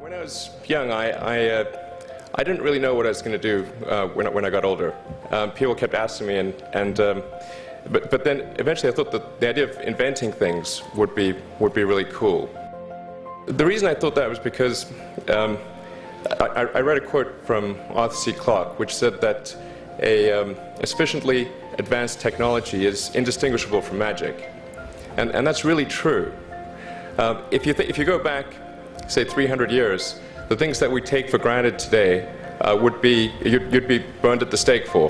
When I was young, I didn't really know what I was going to do when I got older. People kept asking me, but then eventually I thought that the idea of inventing things would be really cool. The reason I thought that was because I read a quote from Arthur C. Clarke, which said that a sufficiently advanced technology is indistinguishable from magic, and that's really true. If you go back, say 300 years, the things that we take for granted today would be you'd be burned at the stake for.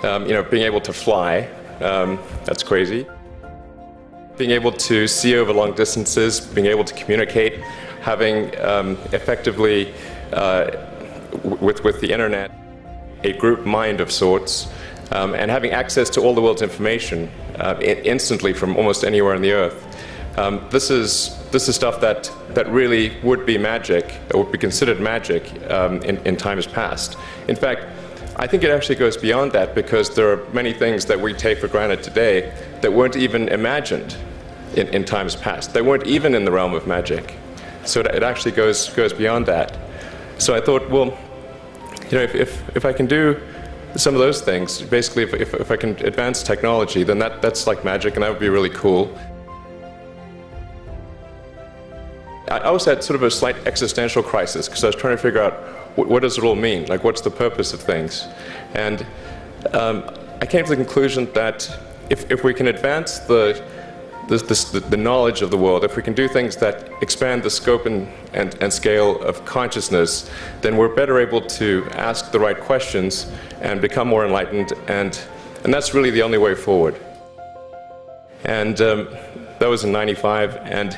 Being able to fly, that's crazy. Being able to see over long distances, being able to communicate, having effectively with the internet a group mind of sorts, and having access to all the world's information instantly from almost anywhere on the earth. This is stuff that really would be magic, or would be considered magic in times past. In fact, I think it actually goes beyond that, because there are many things that we take for granted today that weren't even imagined in times past. They weren't even in the realm of magic. So it actually goes beyond that. So I thought, well, if I can do some of those things, basically if I can advance technology, then that's like magic, and that would be really cool. I also had sort of a slight existential crisis, because I was trying to figure out what does it all mean? Like, what's the purpose of things? And I came to the conclusion that if we can advance the knowledge of the world, if we can do things that expand the scope and scale of consciousness, then we're better able to ask the right questions and become more enlightened, and that's really the only way forward. And that was in '95, and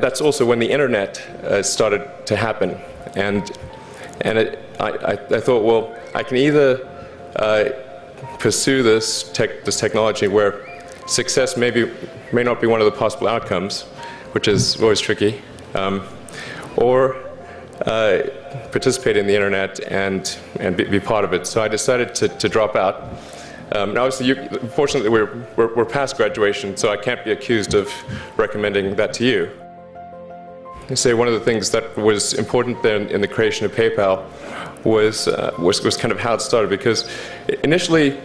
that's also when the internet started to happen, and I thought, well, I can either pursue this technology where success may not be one of the possible outcomes, which is always tricky, or participate in the internet and be part of it. So I decided to drop out. Now, obviously, fortunately, we're past graduation, so I can't be accused of recommending that to you. I say one of the things that was important then in the creation of PayPal was kind of how it started, because initially,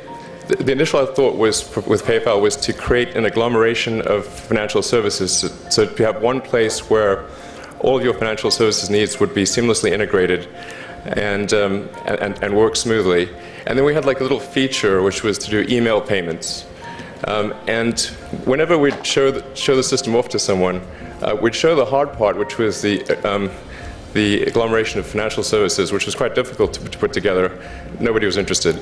the initial thought with PayPal was to create an agglomeration of financial services, so to have one place where all of your financial services needs would be seamlessly integrated and work smoothly. And then we had like a little feature which was to do email payments. And whenever we'd show the system off to someone, we'd show the hard part, which was the agglomeration of financial services, which was quite difficult to put together. Nobody was interested.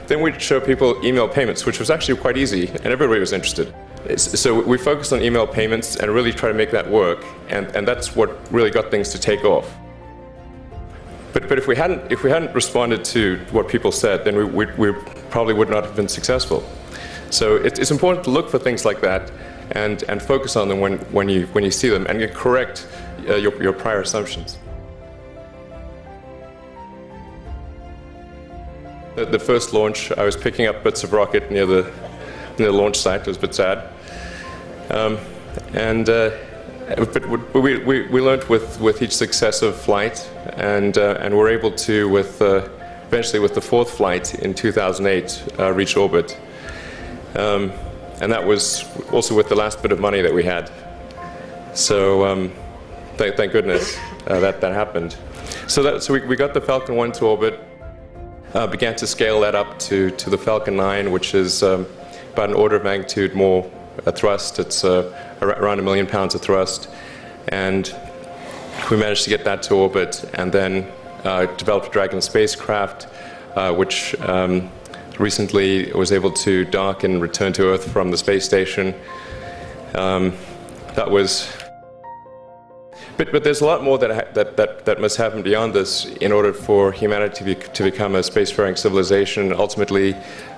Then we'd show people email payments, which was actually quite easy, and everybody was interested. So we focused on email payments and really try to make that work, and that's what really got things to take off. But if we hadn't responded to what people said, then we probably would not have been successful. So it's important to look for things like that and focus on them when you see them, and correct your prior assumptions. The first launch, I was picking up bits of rocket near the launch site. It was a bit sad, but we learned with each successive flight, and were able to, eventually with the fourth flight in 2008, reach orbit. And that was also with the last bit of money that we had. So thank goodness that happened. So we got the Falcon 1 to orbit, began to scale that up to the Falcon 9, which is about an order of magnitude more thrust. It's around 1 million pounds of thrust. And we managed to get that to orbit, and then developed a Dragon spacecraft, which recently was able to dock and return to Earth from the space station. That was... But there's a lot more that must happen beyond this in order for humanity to become a spacefaring civilization, and ultimately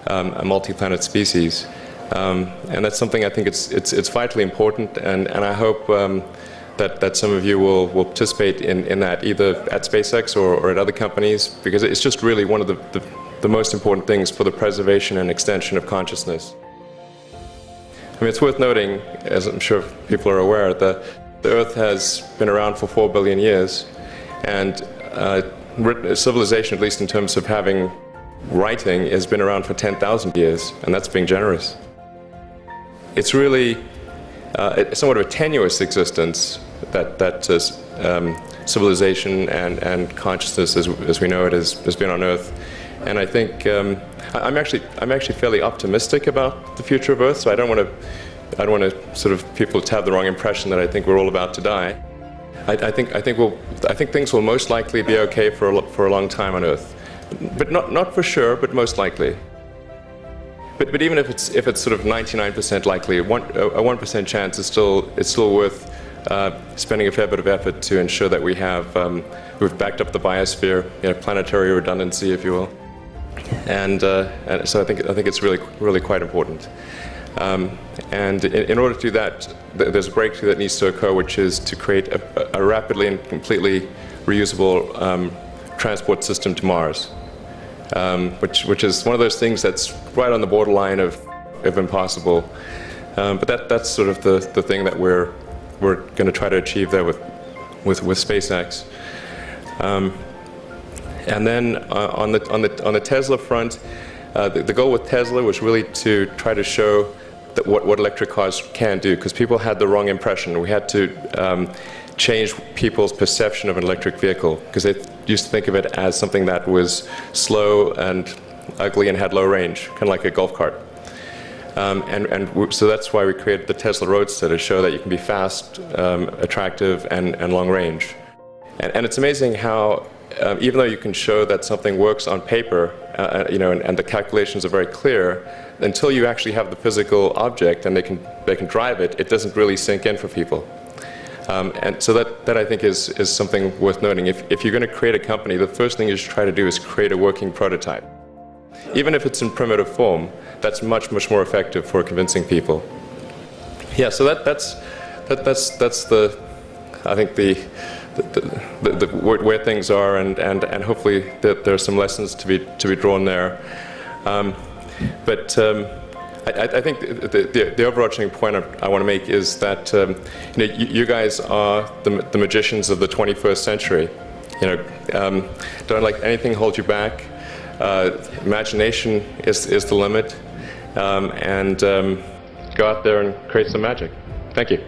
a multi-planet species. And that's something I think it's vitally important, and I hope that some of you will participate in that, either at SpaceX or at other companies, because it's just really one of the most important things for the preservation and extension of consciousness. I mean, it's worth noting, as I'm sure people are aware, The Earth has been around for 4 billion years, and civilization, at least in terms of having writing, has been around for 10,000 years, and that's being generous. It's really somewhat of a tenuous existence that civilization and consciousness, as we know it, has been on Earth. And I think I'm actually fairly optimistic about the future of Earth. So I don't want to sort of people to have the wrong impression that I think we're all about to die. I think things will most likely be okay for a long time on Earth, but not for sure, but most likely. But even if it's sort of 99% likely, a 1% chance is still worth spending a fair bit of effort to ensure that we've backed up the biosphere, planetary redundancy, if you will. And so I think it's really quite important. And in order to do that, there's a breakthrough that needs to occur, which is to create a rapidly and completely reusable transport system to Mars, which is one of those things that's right on the borderline of impossible. But that's sort of the thing that we're going to try to achieve there with SpaceX. And then on the Tesla front, the goal with Tesla was really to try to show that what electric cars can do, because people had the wrong impression. We had to change people's perception of an electric vehicle, because they used to think of it as something that was slow and ugly and had low range, kind of like a golf cart. So that's why we created the Tesla Roadster, to show that you can be fast, attractive, and long range. And it's amazing how, even though you can show that something works on paper, and the calculations are very clear, until you actually have the physical object and they can drive it, it doesn't really sink in for people. And so that I think is something worth noting. If you're going to create a company, the first thing you should try to do is create a working prototype. Even if it's in primitive form, that's much more effective for convincing people. Yeah, so that's I think where things are, and hopefully there are some lessons to be drawn there. But I think the overarching point I want to make is that you guys are the magicians of the 21st century. Don't let anything hold you back. Imagination is the limit, and go out there and create some magic. Thank you.